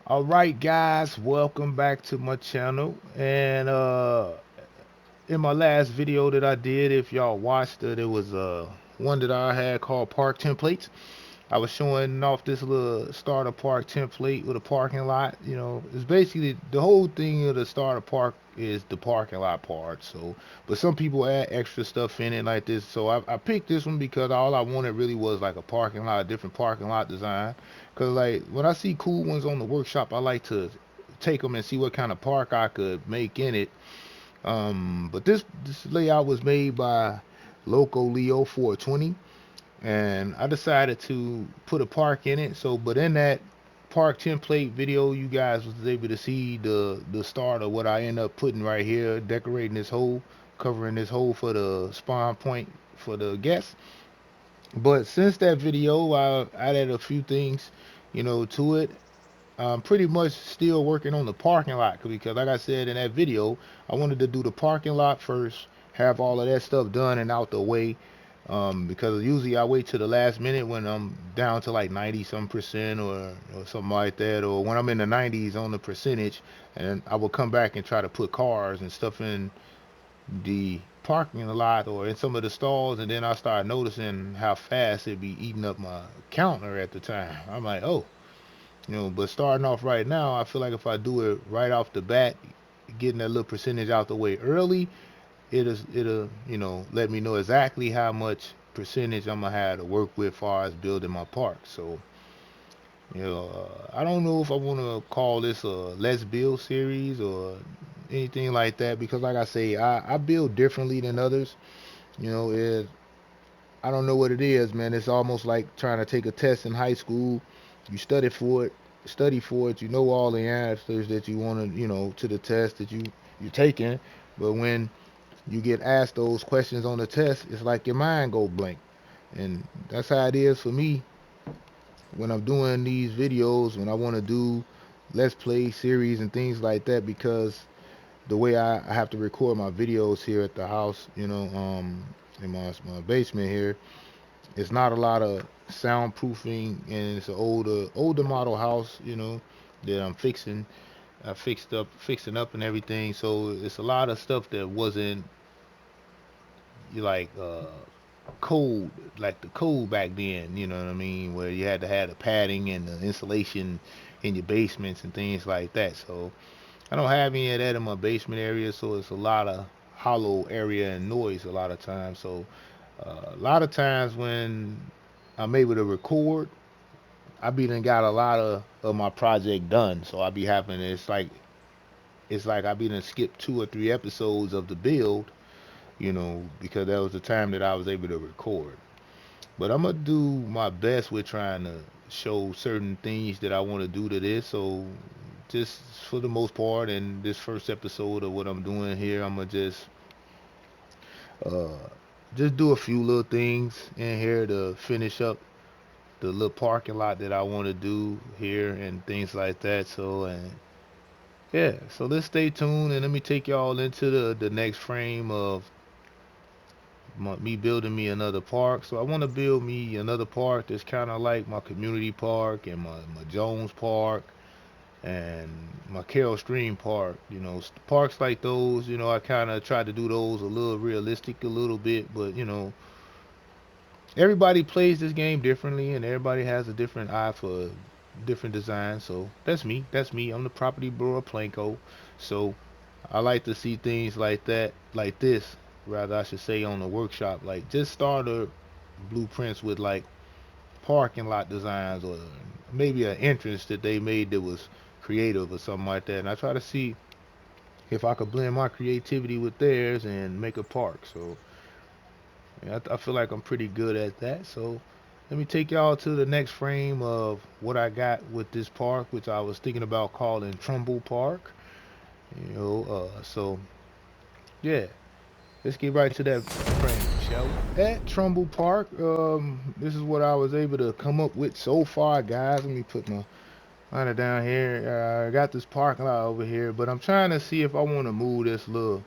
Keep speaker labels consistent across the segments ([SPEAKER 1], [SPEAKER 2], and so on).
[SPEAKER 1] All right, guys, welcome back to my channel. And in my last video that I did, if y'all watched it, it was one that I had called Park Templates. I was showing off this little starter park template with a parking lot. You know, it's basically the whole thing of the starter park is the parking lot part. So, but some people add extra stuff in it like this. So I picked this one because all I wanted really was like a parking lot, a different parking lot design. Cause like when I see cool ones on the workshop, I like to take them and see what kind of park I could make in it. But this layout was made by Loco Leo 420, and I decided to put a park in it. So, but in that park template video, you guys was able to see the start of what I end up putting right here, decorating this hole, covering this hole for the spawn point for the guests. But since that video, I added a few things, to it. I'm pretty much still working on the parking lot because, like I said in that video, I wanted to do the parking lot first, have all of that stuff done and out the way. Because usually I wait to the last minute when I'm down to like 90 some percent or something like that, or when I'm in the 90s on the percentage, and I will come back and try to put cars and stuff in the parking lot or in some of the stalls, and then I start noticing how fast it'd be eating up my counter at the time. I'm like, oh, but starting off right now, I feel like if I do it right off the bat, getting that little percentage out the way early, it'll let me know exactly how much percentage I'm gonna have to work with as far as building my park. So I don't know if I want to call this a Let's Build series or anything like that because, like I say, I build differently than others. I don't know what it is, man. It's almost like trying to take a test in high school. You study for it. You know all the answers that you want to, to the test that you're taking. But when you get asked those questions on the test, it's like your mind go blank. And that's how it is for me when I'm doing these videos, when I want to do let's play series and things like that, because the way I have to record my videos here at the house, in my basement here, it's not a lot of soundproofing, and it's an older model house, that I'm fixing. I fixing up and everything. So it's a lot of stuff that wasn't like cold, like the cold back then. You know what I mean? Where you had to have the padding and the insulation in your basements and things like that. So I don't have any of that in my basement area. So it's a lot of hollow area and noise a lot of times. So a lot of times when I'm able to record, I be done got a lot of my project done. So I be having it's like I be done skip 2 or 3 episodes of the build, because that was the time that I was able to record. But I'm gonna do my best with trying to show certain things that I want to do to this. So just for the most part, in this first episode of what I'm doing here, I'm gonna uh, just do a few little things in here to finish up the little parking lot that I want to do here and things like that. So and yeah, so let's stay tuned and let me take y'all into the next frame of me building me another park. So I want to build me another park that's kind of like my community park and my Jones Park and my Carroll Stream Park. Parks like those. I kind of try to do those a little realistic a little bit, but everybody plays this game differently and everybody has a different eye for different designs. So that's me. That's me. I'm the property brewer Planco. So I like to see things like that, like this, rather I should say on the workshop, like just starter blueprints with like parking lot designs or maybe an entrance that they made that was creative or something like that. And I try to see if I could blend my creativity with theirs and make a park. So yeah, I feel like I'm pretty good at that. So let me take y'all to the next frame of what I got with this park, which I was thinking about calling Trumbull Park. So yeah, let's get right to that frame, shall we? At Trumbull Park, this is what I was able to come up with so far, guys. Let me put my liner down here. I got this parking lot over here, but I'm trying to see if I want to move this little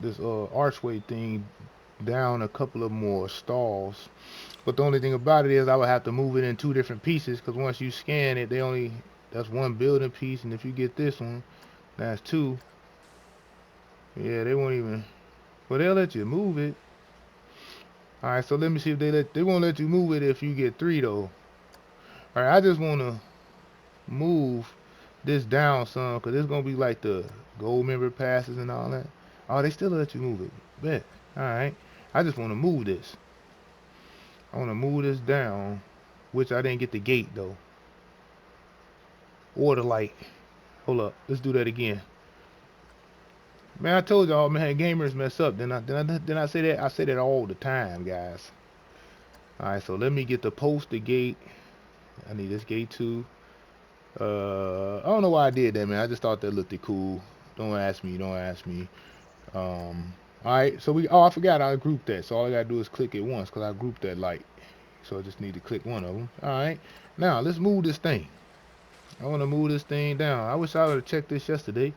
[SPEAKER 1] this archway thing down a couple of more stalls. But the only thing about it is I would have to move it in two different pieces, because once you scan it, that's one building piece, and if you get this one, that's two. Yeah, they won't even. Well, they'll let you move it. All right, so let me see if they won't let you move it if you get three though. All right, I just want to move this down some, because it's gonna be like the gold member passes and all that. Oh, they still let you move it. Bet. All right. I just want to move this. I want to move this down, which I didn't get the gate though, or the light. Hold up. Let's do that again. Man, I told y'all, man, gamers mess up. Then I say that. I say that all the time, guys. All right. So let me get the poster gate. I need this gate too. I don't know why I did that, man. I just thought that looked cool. Don't ask me. Don't ask me. All right. So we. Oh, I forgot. I grouped that. So all I gotta do is click it once, because I grouped that light. So I just need to click one of them. All right. Now let's move this thing. I want to move this thing down. I wish I would have checked this yesterday.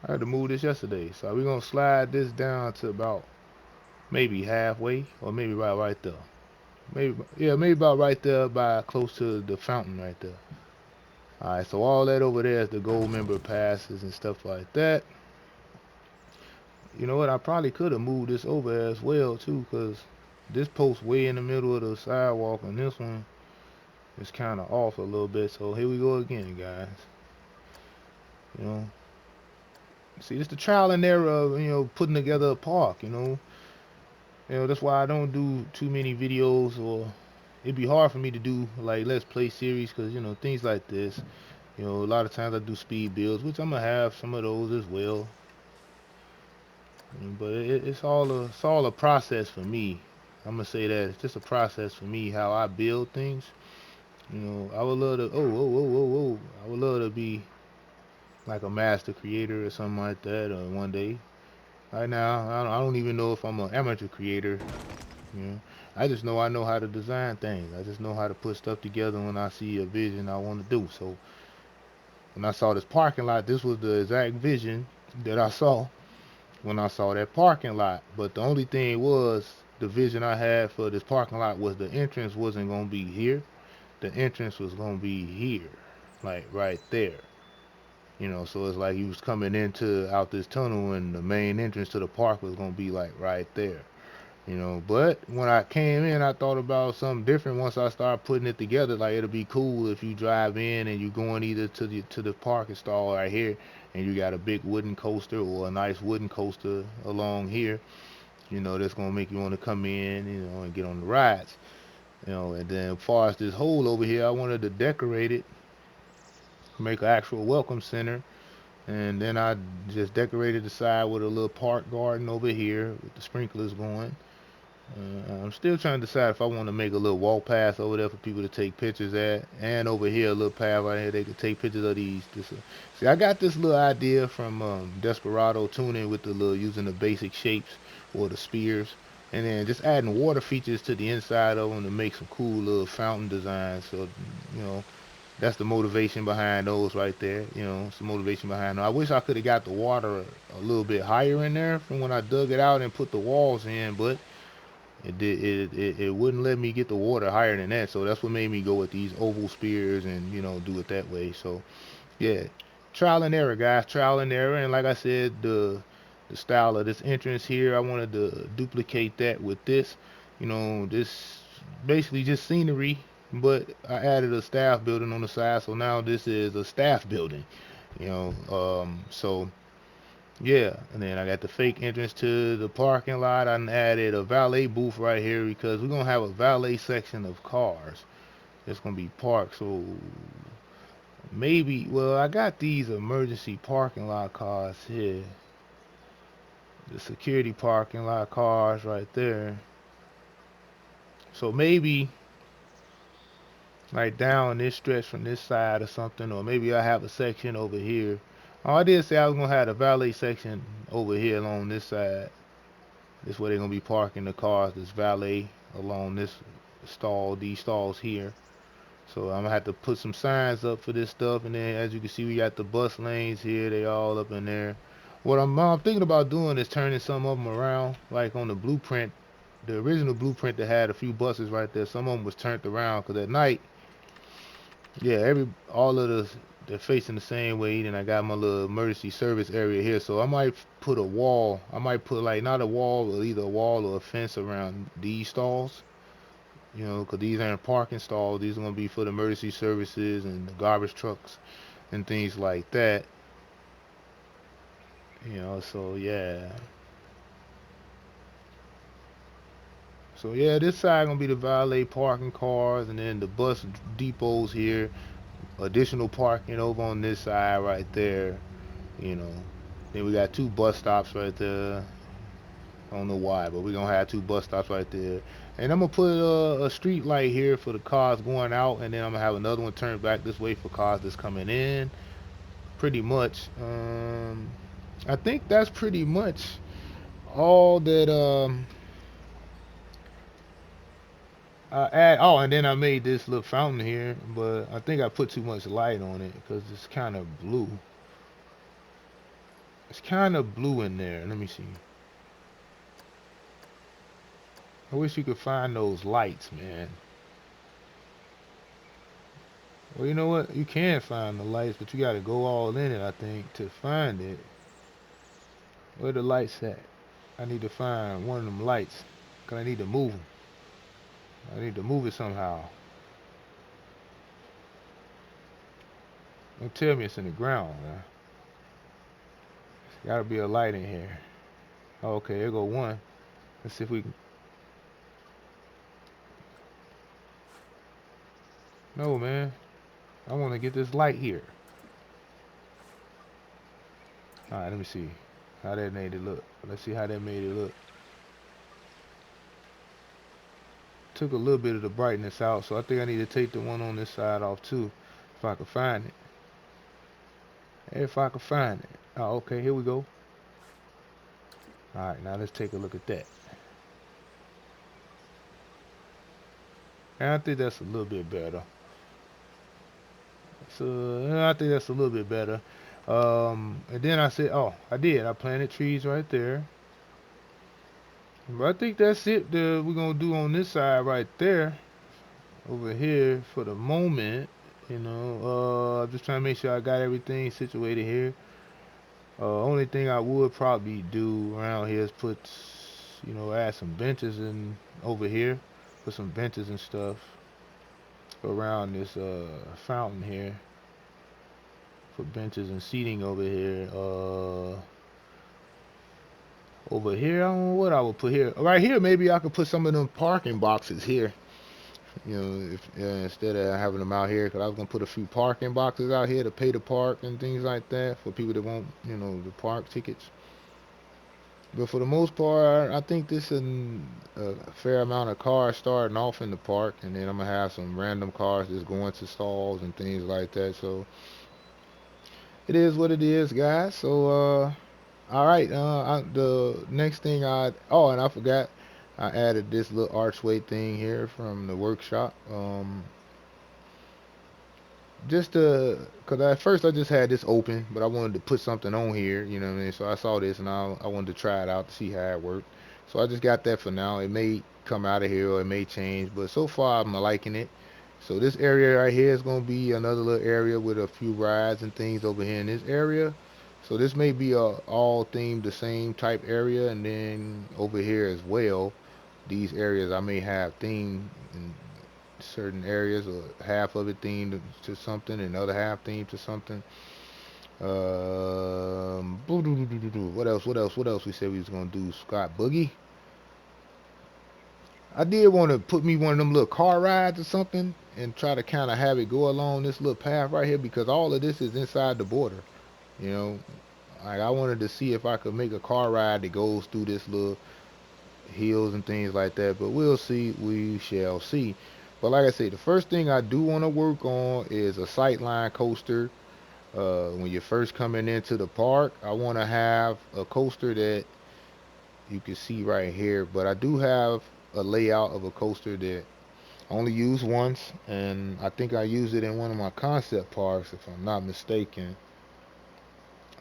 [SPEAKER 1] I had to move this yesterday. So we're gonna slide this down to about maybe halfway, or maybe right there. Maybe, yeah, maybe about right there, by close to the fountain right there. All right. So all that over there is the gold member passes and stuff like that. You know what? I probably could have moved this over as well too, cause this post way in the middle of the sidewalk, and this one is kind of off a little bit. So here we go again, guys. You know, see, it's the trial and error of, putting together a park. That's why I don't do too many videos, or it'd be hard for me to do like let's play series, because things like this. A lot of times I do speed builds, which I'm gonna have some of those as well. But it's all a process for me. I'm gonna say that it's just a process for me how I build things. I would love to. Oh. I would love to be like a master creator or something like that, one day. Right now, I don't even know if I'm an amateur creator. You know, I just know I know how to design things. I just know how to put stuff together when I see a vision I want to do. So when I saw this parking lot, this was the exact vision that I saw when I saw that parking lot. But the only thing was, the vision I had for this parking lot was the entrance wasn't gonna be here. The entrance was gonna be here, like right there. So it's like you was coming into out this tunnel, and the main entrance to the park was gonna be like right there. But when I came in, I thought about something different. Once I started putting it together, like it'll be cool if you drive in and you going either to the parking stall right here, and you got a big wooden coaster or a nice wooden coaster along here. That's gonna make you want to come in, and get on the rides. And then as far as this hole over here, I wanted to decorate it, make an actual welcome center. And then I just decorated the side with a little park garden over here with the sprinklers going. I'm still trying to decide if I want to make a little walk path over there for people to take pictures at, and over here a little path right here they could take pictures of these. See, I got this little idea from Desperado tuning with the little using the basic shapes or the spears, and then just adding water features to the inside of them to make some cool little fountain designs. So you know that's the motivation behind those right there. It's the motivation behind them. I wish I could have got the water a little bit higher in there from when I dug it out and put the walls in, but it wouldn't let me get the water higher than that. So that's what made me go with these oval spears and do it that way. So yeah, trial and error, guys, trial and error. And like I said, the style of this entrance here, I wanted to duplicate that with this. This basically just scenery, but I added a staff building on the side, so now this is a staff building. So yeah, and then I got the fake entrance to the parking lot. I added a valet booth right here, because we're gonna have a valet section of cars. It's gonna be parked, so maybe. Well, I got these emergency parking lot cars here, the security parking lot cars right there. So maybe like down this stretch from this side or something, or maybe I have a section over here. Oh, I did say I was gonna have a valet section over here along this side. This way they're gonna be parking the cars. This valet along this stall, these stalls here. So I'm gonna have to put some signs up for this stuff, and then as you can see, we got the bus lanes here. They all up in there. What I'm thinking about doing is turning some of them around, like on the blueprint. the original blueprint that had a few buses right there. Some of them was turned around because at night, yeah, all of the they're facing the same way. Then I got my little emergency service area here, so I might put a wall. I might put like not a wall, but either a wall or a fence around these stalls. You know, because these aren't parking stalls. These are gonna be for the emergency services and the garbage trucks and things like that. You know, so yeah. So yeah, this side gonna be the valet parking cars, and then the bus depots here. Additional parking over on this side right there. You know. Then we got two bus stops right there. I don't know why, but we're gonna have two bus stops right there. And I'm gonna put a street light here for the cars going out, and then I'm gonna have another one turned back this way for cars that's coming in. Pretty much. I think that's pretty much all that I add. Oh, and then I made this little fountain here, but I think I put too much light on it because it's kind of blue. It's kind of blue in there. Let me see. I wish you could find those lights, man. Well, you know what? You can find the lights, but you got to go all in it, I think, to find it. Where the lights at? I need to find one of them lights, because I need to move them. I need to move it somehow. Don't tell me it's in the ground, man. Got to be a light in here. Oh, okay, there go one. Let's see if we can. No, man. I want to get this light here. All right, let me see how that made it look. Let's see how that made it look. Took a little bit of the brightness out, so I think I need to take the one on this side off too, if I can find it. If I can find it. Oh, okay, here we go. All right, now let's take a look at that. And I think that's a little bit better. So I think that's a little bit better. And then I said, oh, I did. I planted trees right there. But I think that's it that we're gonna do on this side right there. Over here for the moment. You know, I'm just trying to make sure I got everything situated here. Only thing I would probably do around here is put, you know, add some benches in over here. Put some benches and stuff around this fountain here. Put benches and seating over here. Over here, I don't know what I would put here. Right here, maybe I could put some of them parking boxes here. You know, instead of having them out here, because I was gonna put a few parking boxes out here to pay to park and things like that for people that want, you know, the park tickets. But for the most part, I think this is a fair amount of cars starting off in the park, and then I'm gonna have some random cars just going to stalls and things like that. So it is what it is, guys. So all right, the next thing and I forgot, I added this little archway thing here from the workshop. Just to, cause at first I just had this open, but I wanted to put something on here, you know what I mean? So I saw this and I wanted to try it out to see how it worked. So I just got that for now. It may come out of here or it may change, but so far I'm liking it. So this area right here is gonna be another little area with a few rides and things over here in this area. So this may be a all themed the same type area, and then over here as well, these areas I may have themed certain areas, or half of it themed to something, and other half themed to something. What else? What else? What else? We said we was gonna do Scott Boogie. I did want to put me one of them little car rides or something, and try to kind of have it go along this little path right here because all of this is inside the border. You know, like I wanted to see if I could make a car ride that goes through this little hills and things like that. But we'll see. We shall see. But like I say, the first thing I do want to work on is a sightline coaster. When you're first coming into the park, I want to have a coaster that you can see right here. But I do have a layout of a coaster that I only use once, and I think I used it in one of my concept parks, if I'm not mistaken.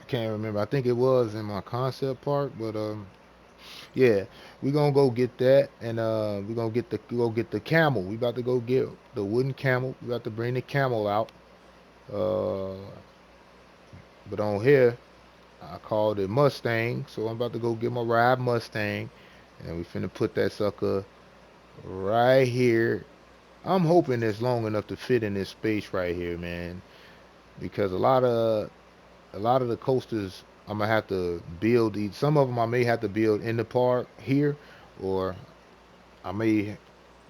[SPEAKER 1] I can't remember. I think it was in my concept park, but Yeah, we gonna go get that, and we gonna go get the camel. We about to go get the wooden camel. We about to bring the camel out. Uh, but on here, I called it Mustang, so I'm about to go get my ride Mustang, and we finna put that sucker right here. I'm hoping it's long enough to fit in this space right here, man, because a lot of the coasters I'm gonna have to build. Some of them I may have to build in the park here, or I may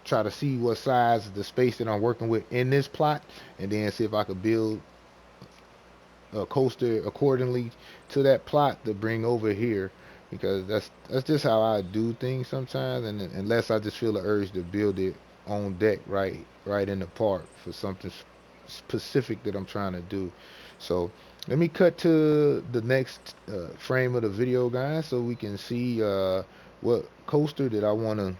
[SPEAKER 1] try to see what size the space that I'm working with in this plot, and then see if I could build a coaster accordingly to that plot to bring over here, because that's just how I do things sometimes, and unless I just feel the urge to build it on deck right in the park for something specific that I'm trying to do. So let me cut to the next frame of the video, guys, so we can see what coaster that I want to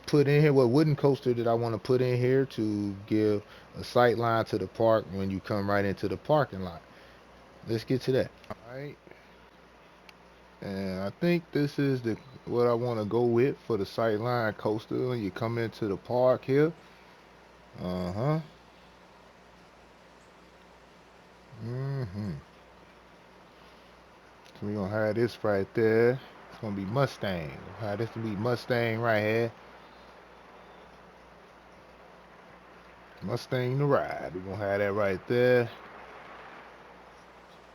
[SPEAKER 1] put in here, what wooden coaster that I want to put in here to give a sight line to the park when you come right into the parking lot. Let's get to that. All right, and I think this is the what I want to go with for the sight line coaster when you come into the park here. Uh-huh. Mm-hmm. So we're gonna have this right there. It's gonna be Mustang. We'll have this to be Mustang right here. Mustang the ride. We're gonna have that right there.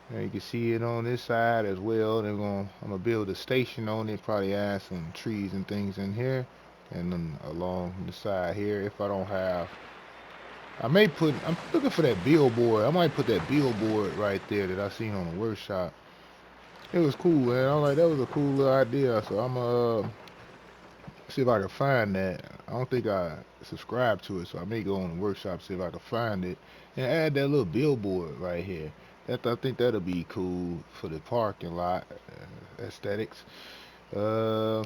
[SPEAKER 1] And you can see it on this side as well. I'm gonna build a station on it, probably add some trees and things in here. And then along the side here, if I don't have, I'm looking for that billboard. I might put that billboard right there that I seen on the workshop. It was cool, man. I'm like, that was a cool little idea. So I'm see if I can find that. I don't think I subscribed to it, so I may go on the workshop, see if I can find it, and add that little billboard right here. I think that'll be cool for the parking lot aesthetics. Uh,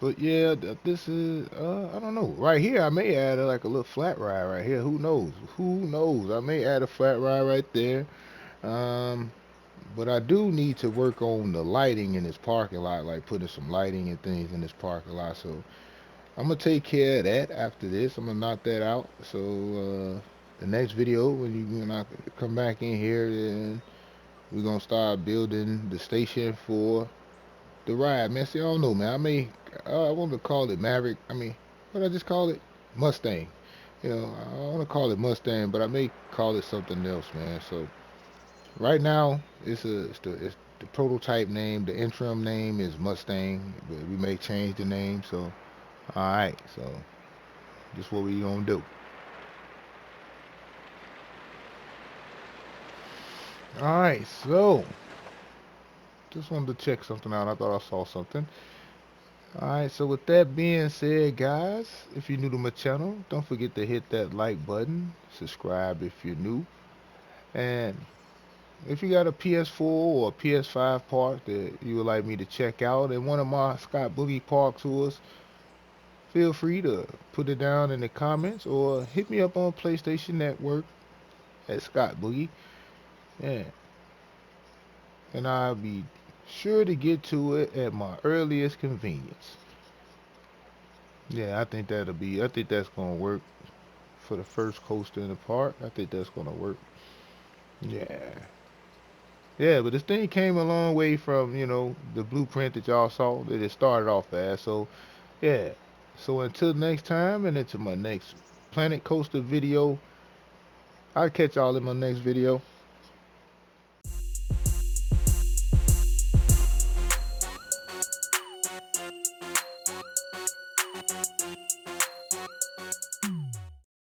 [SPEAKER 1] but yeah, this is I don't know. Right here, I may add like a little flat ride right here. Who knows? Who knows? I may add a flat ride right there. Um, but I do need to work on the lighting in this parking lot, like putting some lighting and things in this parking lot. So I'm gonna take care of that after this. I'm gonna knock that out. So the next video, when I come back in here, then we're gonna start building the station for the ride, man. See, I don't know, man. I want to call it Maverick. I mean, what did I just call it? Mustang. I want to call it Mustang, but I may call it something else, man. So right now, it's the prototype name. The interim name is Mustang, but we may change the name. So all right, so just what we gonna do. All right, so just wanted to check something out. I thought I saw something. All right, so with that being said, guys, if you're new to my channel, don't forget to hit that like button, subscribe if you're new, and if you got a PS4 or a PS5 park that you would like me to check out in one of my Scott Boogie Park tours, feel free to put it down in the comments or hit me up on PlayStation Network at Scott Boogie. Yeah, and I'll be sure to get to it at my earliest convenience. Yeah, I think that's gonna work for the first coaster in the park. I think that's gonna work. Yeah. Yeah, but this thing came a long way from, the blueprint that y'all saw that it started off as. So, yeah. So until next time and into my next Planet Coaster video, I'll catch y'all in my next video.